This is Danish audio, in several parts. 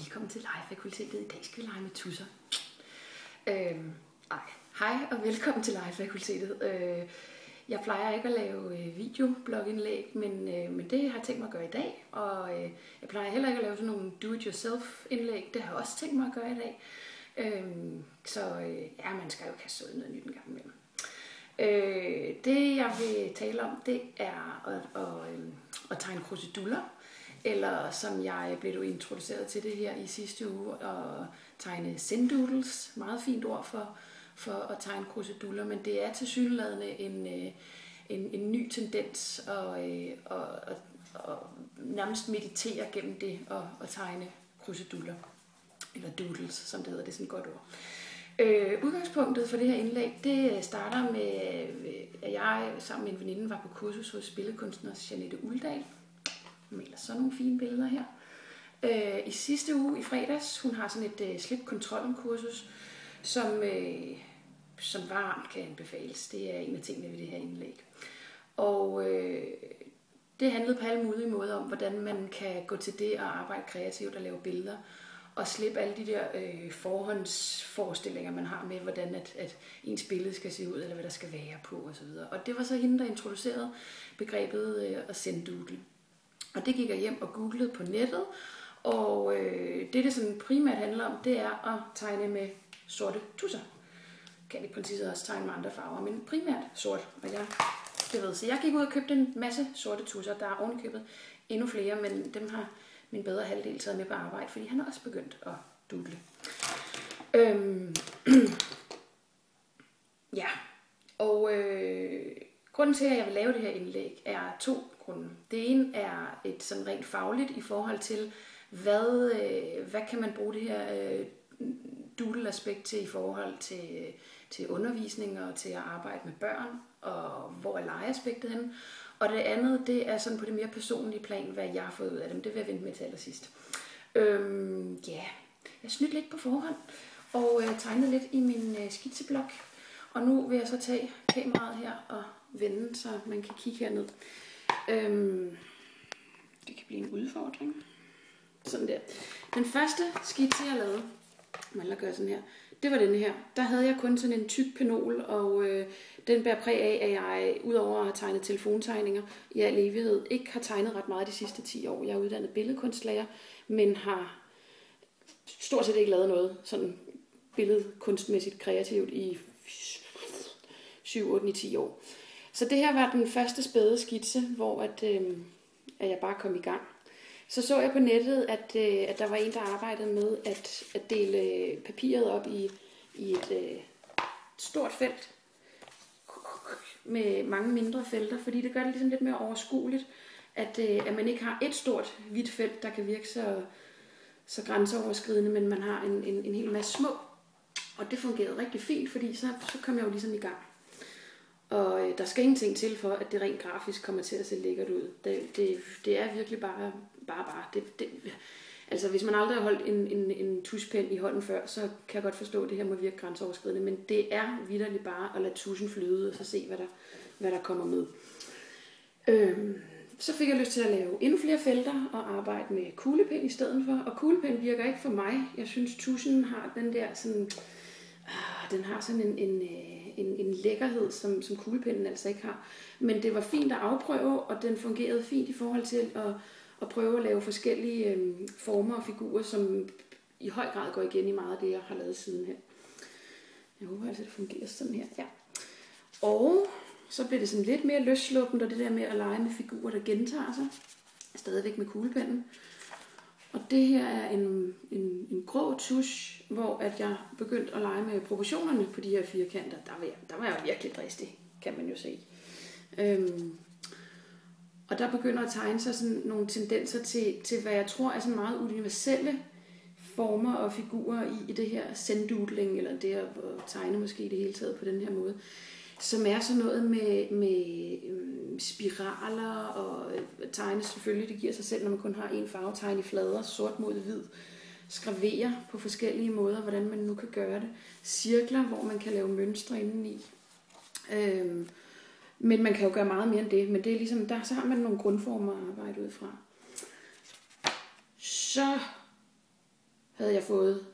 velkommen til Legefakultetet. I dag skal vi lege med tusser. Hej og velkommen til Legefakultetet. Jeg plejer ikke at lave videoblogindlæg, men det har jeg tænkt mig at gøre i dag. Og jeg plejer heller ikke at lave sådan nogle do-it-yourself-indlæg. Det har jeg også tænkt mig at gøre i dag. Man skal jo kaste sig ud noget nyt en gang imellem. Det jeg vil tale om, det er at tegne kruseduller. Eller som jeg blev introduceret til det her i sidste uge, at tegne zendoodles. Meget fint ord for at tegne kruseduller, men det er tilsyneladende en ny tendens og nærmest meditere gennem det at tegne kruseduller. Eller doodles, som det hedder, det er sådan et godt ord. Udgangspunktet for det her indlæg, det starter med, at jeg sammen med en veninde var på kursus hos billedkunstner Jeanette Uldal. Hun maler sådan nogle fine billeder her. I sidste uge, i fredags, hun har sådan et slip-kontrollen-kursus, som varmt kan anbefales. Det er en af tingene ved det her indlæg. Og det handlede på alle mulige måder om, hvordan man kan gå til det og arbejde kreativt og lave billeder, og slippe alle de der forhåndsforestillinger, man har med, hvordan at ens billede skal se ud, eller hvad der skal være på osv. Og det var så hende, der introducerede begrebet at zendoodle. Og det gik jeg hjem og googlede på nettet, og det sådan primært handler om, det er at tegne med sorte tusser. Kan i princippet også tegne med andre farver, men primært sort. Så jeg gik ud og købte en masse sorte tusser. Der er ovenikøbet endnu flere, men dem har min bedre halvdel taget med på arbejde, fordi han har også begyndt at doodle. Grunden til, at jeg vil lave det her indlæg, er to grunde. Det ene er et sådan rent fagligt i forhold til, hvad kan man bruge det her doodle-aspekt til i forhold til undervisning og til at arbejde med børn, og hvor er legeaspektet henne. Og det andet, det er sådan på det mere personlige plan, hvad jeg har fået ud af dem. Det vil jeg vente med til allersidst. Jeg snydte lidt på forhånd, og tegnede lidt i min skitseblok. Og nu vil jeg så tage kameraet her og vende, så man kan kigge herned. Det kan blive en udfordring. Sådan der. Den første skitse, jeg lavede, man gør sådan her, det var denne her. Der havde jeg kun sådan en tyk penol, og den bærer præg af, at jeg udover at have tegnet telefontegninger i al evighed, ikke har tegnet ret meget de sidste 10 år. Jeg er uddannet billedkunstlærer, men har stort set ikke lavet noget sådan billedkunstmæssigt kreativt i 7, 8, 9, 10 år. Så det her var den første spæde skitse, hvor at jeg bare kom i gang. Så jeg på nettet, at der var en, der arbejdede med at dele papiret op i et stort felt med mange mindre felter, fordi det gør det ligesom lidt mere overskueligt, at man ikke har et stort hvidt felt, der kan virke så grænseoverskridende, men man har en hel masse små. Og det fungerede rigtig fint, fordi så kom jeg jo ligesom i gang. Og der skal ingenting til for, at det rent grafisk kommer til at se lækkert ud. Det er virkelig bare. Altså hvis man aldrig har holdt en tuschpen i hånden før, så kan jeg godt forstå, at det her må virke grænseoverskridende. Men det er vitterligt bare at lade tuschen flyde, og så se, hvad der kommer med. Så fik jeg lyst til at lave endnu flere felter og arbejde med kuglepen i stedet for. Og kuglepen virker ikke for mig. Jeg synes, tuschen har den der sådan... Den har sådan en lækkerhed, som kuglepennen altså ikke har. Men det var fint at afprøve, og den fungerede fint i forhold til at prøve at lave forskellige former og figurer, som i høj grad går igen i meget af det, jeg har lavet siden her. Jeg håber altså, det fungerer sådan her. Ja. Og så bliver det sådan lidt mere løssluppent, og det der med at lege med figurer, der gentager sig. Stadigvæk med kuglepennen. Og det her er en grå tusch, hvor at jeg begyndte at lege med proportionerne på de her firkanter. Der var jeg virkelig dristig, kan man jo se. Og der begynder at tegne sig sådan nogle tendenser til hvad jeg tror er sådan meget universelle former og figurer i det her zendoodling, eller det at tegne måske i det hele taget på den her måde. Som er sådan noget med spiraler og tegne selvfølgelig, det giver sig selv, når man kun har en farve, tegne i flader, sort mod hvid, skravere på forskellige måder, hvordan man nu kan gøre det. Cirkler, hvor man kan lave mønstre indeni. Men man kan jo gøre meget mere end det, men det er ligesom, så har man nogle grundformer at arbejde ud fra. Så havde jeg fået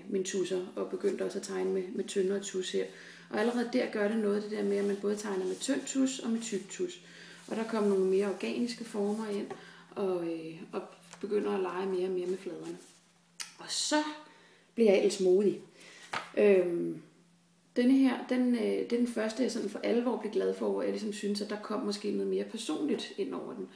min tusser og begyndte også at tegne med tyndere tus her. Og allerede der gør det noget, det der med, at man både tegner med tynd tus og med tyk tus. Og der kom nogle mere organiske former ind, og begynder at lege mere og mere med fladerne. Og så bliver jeg ellers modig. Denne her, det er den første, jeg sådan for alvor blev glad for, hvor jeg ligesom synes, at der kom måske noget mere personligt ind over den.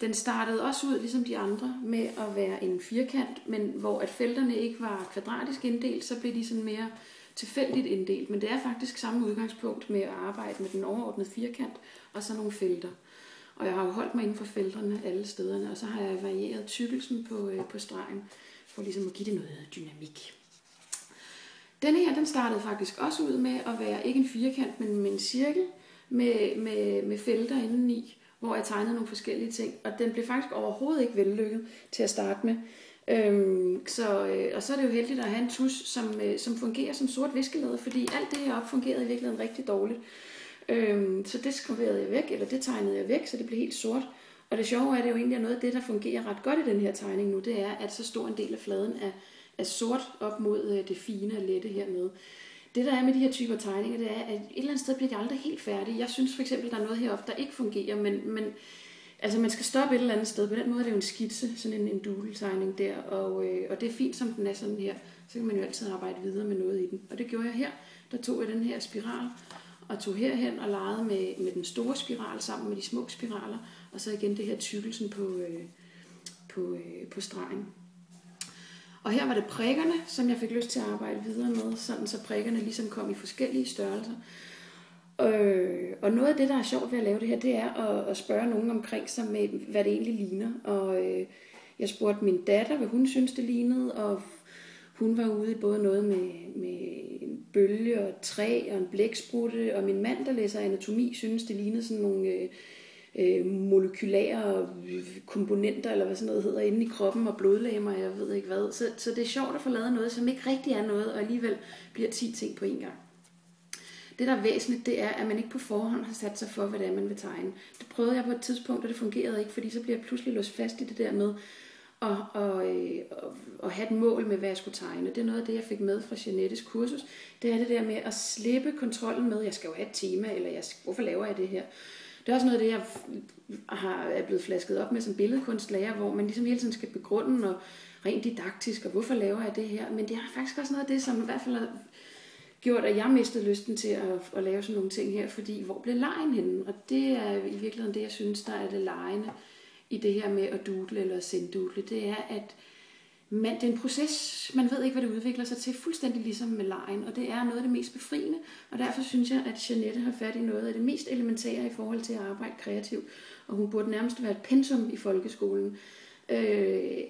Den startede også ud, ligesom de andre, med at være en firkant, men hvor at felterne ikke var kvadratisk inddelt, så blev de sådan mere tilfældigt inddelt. Men det er faktisk samme udgangspunkt med at arbejde med den overordnede firkant, og så nogle felter. Og jeg har jo holdt mig inden for felterne alle stederne, og så har jeg varieret tykkelsen på stregen, for ligesom at give det noget dynamik. Denne her, den startede faktisk også ud med at være ikke en firkant, men en cirkel med felter indeni, hvor jeg tegnede nogle forskellige ting. Og den blev faktisk overhovedet ikke vellykket til at starte med. Og så er det jo heldigt at have en tus, som fungerer som sort viskelæder, fordi alt det heroppe fungerede i virkeligheden rigtig dårligt. Så det skraverede jeg væk, eller det tegnede jeg væk, så det blev helt sort. Og det sjove er, at det jo egentlig er noget af det, der fungerer ret godt i den her tegning nu, det er, at så stor en del af fladen er sort op mod det fine og lette hernede. Det der er med de her typer tegninger, det er, at et eller andet sted bliver de aldrig helt færdige. Jeg synes for eksempel, der er noget heroppe, der ikke fungerer, men altså man skal stoppe et eller andet sted. På den måde er det jo en skitse, sådan en doodle-tegning der, og det er fint, som den er sådan her. Så kan man jo altid arbejde videre med noget i den. Og det gjorde jeg her. Der tog jeg den her spiral, og tog herhen og legede med den store spiral sammen med de små spiraler, og så igen det her tykkelsen på stregen. Og her var det prikkerne, som jeg fik lyst til at arbejde videre med, sådan så prikkerne ligesom kom i forskellige størrelser. Og noget af det, der er sjovt ved at lave det her, det er at spørge nogen omkring sig med, hvad det egentlig ligner. Og jeg spurgte min datter, hvad hun synes, det lignede, og hun var ude i både noget med en bølge og træ og en blæksprutte, og min mand, der læser anatomi, synes, det lignede sådan nogle molekylære komponenter, eller hvad sådan noget hedder, inde i kroppen, og blodlegemer, jeg ved ikke hvad. Så det er sjovt at få lavet noget, som ikke rigtig er noget, og alligevel bliver 10 ting på en gang. Det, der er væsentligt, det er, at man ikke på forhånd har sat sig for, hvad det er, man vil tegne. Det prøvede jeg på et tidspunkt, og det fungerede ikke, fordi så bliver jeg pludselig låst fast i det der med at have et mål med, hvad jeg skulle tegne. Det er noget af det, jeg fik med fra Jeanettes kursus. Det er det der med at slippe kontrollen med, jeg skal jo have et tema, eller hvorfor laver jeg det her? Det er også noget af det, jeg er blevet flasket op med som billedkunstlærer, hvor man ligesom hele tiden skal begrunde og rent didaktisk, og hvorfor laver jeg det her? Men det er faktisk også noget af det, som i hvert fald har gjort, at jeg mistede lysten til at lave sådan nogle ting her, fordi hvor blev legen henne? Og det er i virkeligheden det, jeg synes, der er det legende i det her med at doodle eller senddoodle. Det er, at det er en proces, man ved ikke, hvad det udvikler sig til, fuldstændig ligesom med legen, og det er noget af det mest befriende, og derfor synes jeg, at Jeanette har fat i noget af det mest elementære i forhold til at arbejde kreativt, og hun burde nærmest være et pensum i folkeskolen.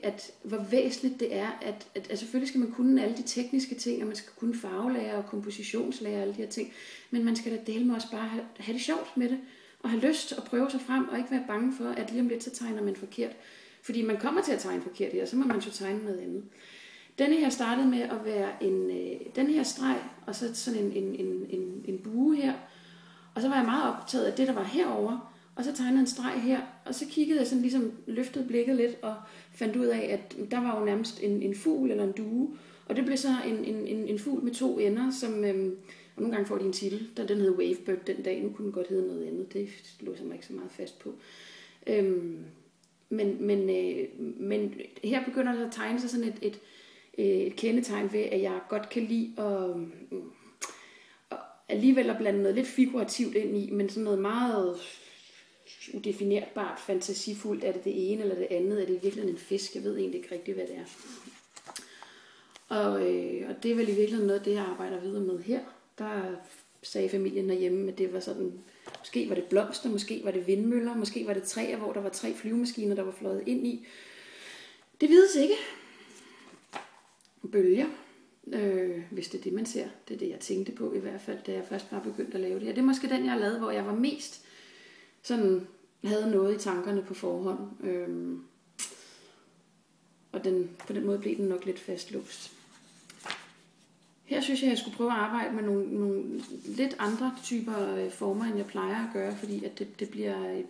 At hvor væsentligt det er, at selvfølgelig skal man kunne alle de tekniske ting, og man skal kunne farvelære og kompositionslære og alle de her ting, men man skal da dele med også bare have det sjovt med det, og have lyst at prøve sig frem, og ikke være bange for, at lige om lidt så tegner man forkert. Fordi man kommer til at tegne forkert her, så må man jo tegne noget andet. Denne her startede med at være den her streg, og så sådan en bue her. Og så var jeg meget optaget af det, der var herover, og så tegnede en streg her, og så kiggede jeg sådan ligesom, løftede blikket lidt, og fandt ud af, at der var jo nærmest en fugl eller en due, og det blev så en fugl med 2 ender, som, og nogle gange får de en titel, den hed Wavebird den dag, nu kunne den godt hedde noget andet, det lå sig mig ikke så meget fast på. Men her begynder der at tegne sig sådan et kendetegn ved, at jeg godt kan lide at alligevel at blande noget lidt figurativt ind i, men sådan noget meget udefinerbart, fantasifuldt. Er det det ene eller det andet? Er det virkelig en fisk? Jeg ved egentlig ikke rigtig, hvad det er. Og det er vel i virkeligheden noget af det, jeg arbejder videre med her. Der sagde familien derhjemme, at det var sådan, måske var det blomster, måske var det vindmøller, måske var det træer, hvor der var 3 flyvemaskiner, der var fløjet ind i. Det vides ikke. Bølger, hvis det er det, man ser. Det er det, jeg tænkte på i hvert fald, da jeg først var begyndt at lave det her. Det er måske den, jeg har lavet, hvor jeg var mest sådan, havde noget i tankerne på forhånd. Og på den måde blev den nok lidt fastlåst. Her synes jeg skulle prøve at arbejde med nogle lidt andre typer former, end jeg plejer at gøre, fordi at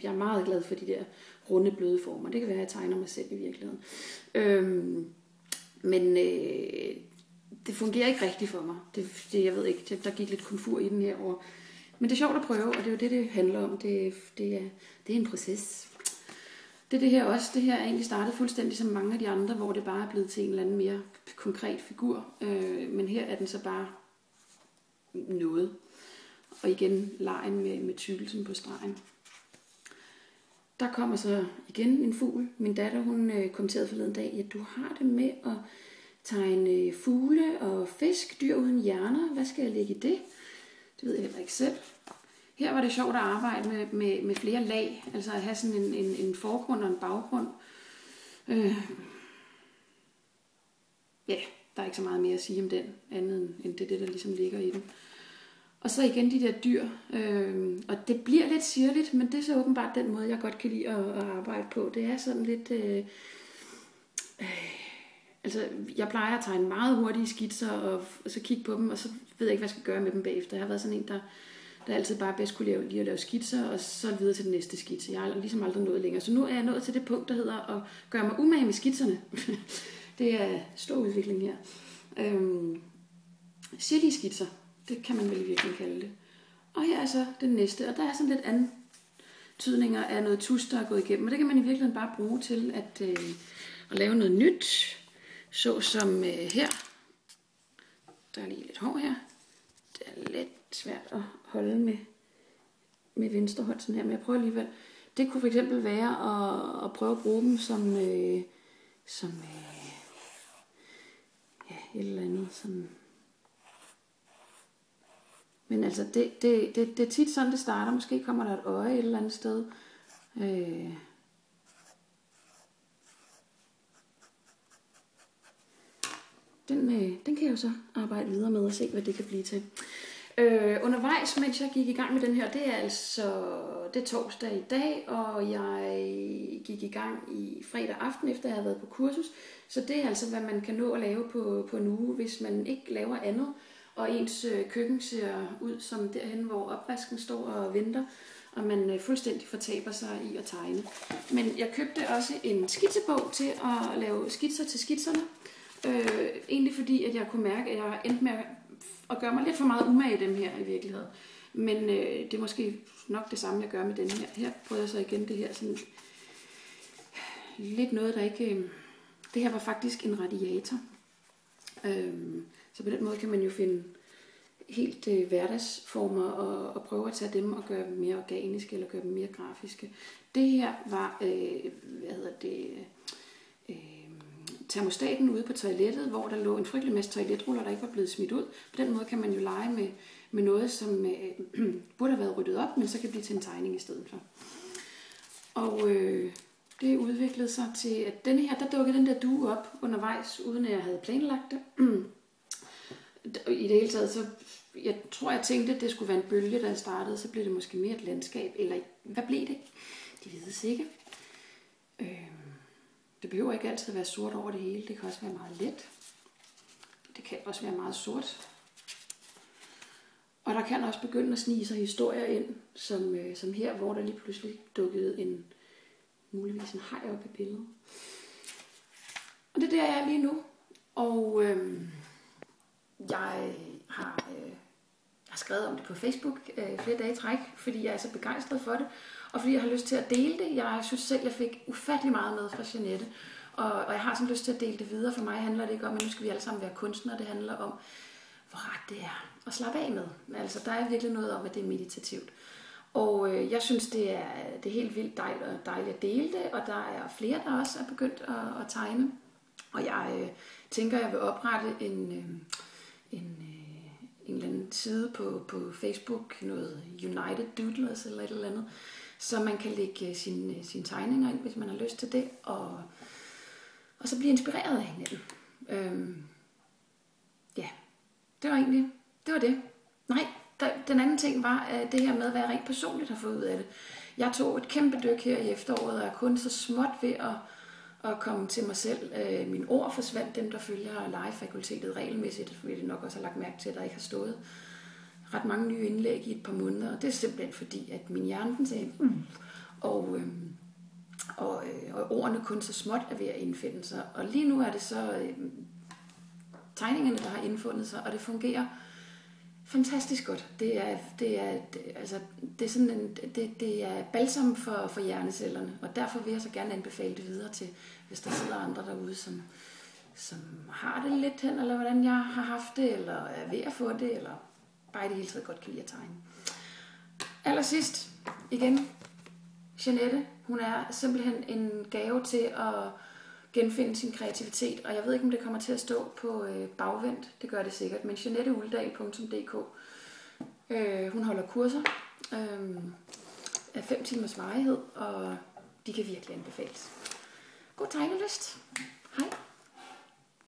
jeg er meget glad for de der runde, bløde former. Det kan være, at jeg tegner mig selv i virkeligheden. Men det fungerer ikke rigtigt for mig. Jeg ved ikke, der gik lidt komfur i den her år. Men det er sjovt at prøve, og det er jo det handler om. Det er en proces. Det her også. Det her er egentlig startet fuldstændig som mange af de andre, hvor det bare er blevet til en eller anden mere konkret figur. Men her er den så bare noget. Og igen legen med tykkelsen på stregen. Der kommer så igen en fugl. Min datter, hun kommenterede forleden dag, at du har det med at tegne fugle og fisk, dyr uden hjerner. Hvad skal jeg lægge i det? Det ved jeg heller ikke selv. Her var det sjovt at arbejde med flere lag, altså at have sådan en forgrund og en baggrund. Ja, der er ikke så meget mere at sige om den, andet end det, der ligesom ligger i den. Og så igen de der dyr, og det bliver lidt sirligt, men det er så åbenbart den måde, jeg godt kan lide at arbejde på. Det er sådan lidt... Altså, jeg plejer at tegne meget hurtige skitser, og så kigge på dem, og så ved jeg ikke, hvad jeg skal gøre med dem bagefter. Jeg har været sådan en, der altid bare bedst kunne lide at lave skitser, og så videre til den næste skitse. Jeg har ligesom aldrig nået længere. Så nu er jeg nået til det punkt, der hedder at gøre mig umage med skitserne. Det er stor udvikling her. Sirlige skitser, det kan man vel virkelig kalde det. Og her er så den næste, og der er sådan lidt antydninger af noget tus, der er gået igennem. Og det kan man i virkeligheden bare bruge til at lave noget nyt. Så som her. Der er lige lidt hår her. Det er lidt svært at holde med venstre hånd sådan her, men jeg prøver alligevel. Det kunne for eksempel være at prøve at bruge dem som et eller andet sådan. Men altså det er tit sådan det starter. Måske kommer der et øje et eller andet sted. Den kan jeg jo så arbejde videre med og se, hvad det kan blive til. Undervejs, mens jeg gik i gang med den her, det er torsdag i dag, og jeg gik i gang i fredag aften, efter jeg havde været på kursus. Så det er altså, hvad man kan nå at lave på en uge, hvis man ikke laver andet, og ens køkken ser ud som derhen, hvor opvasken står og venter, og man fuldstændig fortaber sig i at tegne. Men jeg købte også en skitsebog til at lave skitser til skitserne. Egentlig fordi, at jeg kunne mærke, at jeg endte med at gøre mig lidt for meget umage i dem her i virkeligheden. Men det er måske nok det samme, jeg gør med den her. Her prøver jeg så igen det her sådan lidt noget, der ikke... Det her var faktisk en radiator. Så på den måde kan man jo finde helt hverdagsformer og prøve at tage dem og gøre dem mere organiske eller gøre dem mere grafiske. Det her var, termostaten ude på toilettet, hvor der lå en frygtelig masse toiletruller, der ikke var blevet smidt ud. På den måde kan man jo lege med noget, som burde have været ryddet op, men så kan blive til en tegning i stedet for. Og det udviklede sig til, at denne her, der dukkede den der due op undervejs, uden at jeg havde planlagt det. I det hele taget, så jeg tror, jeg tænkte, at det skulle være en bølge, der startede, så blev det måske mere et landskab, eller hvad blev det? Det vides ikke. Det behøver ikke altid at være sort over det hele. Det kan også være meget let. Det kan også være meget sort. Og der kan også begynde at snige sig historier ind, som her, hvor der lige pludselig dukkede muligvis en haj op i billedet. Og det er der, jeg er lige nu. Og jeg har skrevet om det på Facebook flere dage i træk, fordi jeg er så begejstret for det. Og fordi jeg har lyst til at dele det. Jeg synes selv, jeg fik ufattelig meget med fra Jeanette. Og jeg har sådan lyst til at dele det videre. For mig handler det ikke om, at nu skal vi alle sammen være kunstnere. Det handler om, hvor ret det er at slappe af med. Altså, der er virkelig noget om, at det er meditativt. Og jeg synes, det er helt vildt dejligt at dele det. Og der er flere, der også er begyndt at tegne. Og jeg tænker, at jeg vil oprette en eller anden side på Facebook, noget United Doodlers eller et eller andet, så man kan lægge sine tegninger ind, hvis man har lyst til det, og så blive inspireret af hinanden. Ja, det var det. Nej, den anden ting var det her med, hvad jeg rent personligt har fået ud af det. Jeg tog et kæmpe dyk her i efteråret, og er kun så småt ved at komme til mig selv. Mine ord forsvandt, dem der følger legefakultetet regelmæssigt, fordi det nok også har lagt mærke til, at der ikke har stået ret mange nye indlæg i et par måneder. Og det er simpelthen fordi, at min hjerne den sagde, og ordene kun så småt er ved at indfinde sig. Og lige nu er det så tegningerne, der har indfundet sig, og det fungerer fantastisk godt. Det er balsam for hjernecellerne, og derfor vil jeg så gerne anbefale det videre til, hvis der sidder andre derude, som har det lidt hen, eller hvordan jeg har haft det, eller er ved at få det, eller bare i det hele taget godt kan lide at tegne. Allersidst, igen, Jeanette, hun er simpelthen en gave til at genfinde sin kreativitet, og jeg ved ikke, om det kommer til at stå på bagvendt, det gør det sikkert, men JeanetteUldal.dk. Hun holder kurser af 5 timers varighed, og de kan virkelig anbefales. God tegnelyst!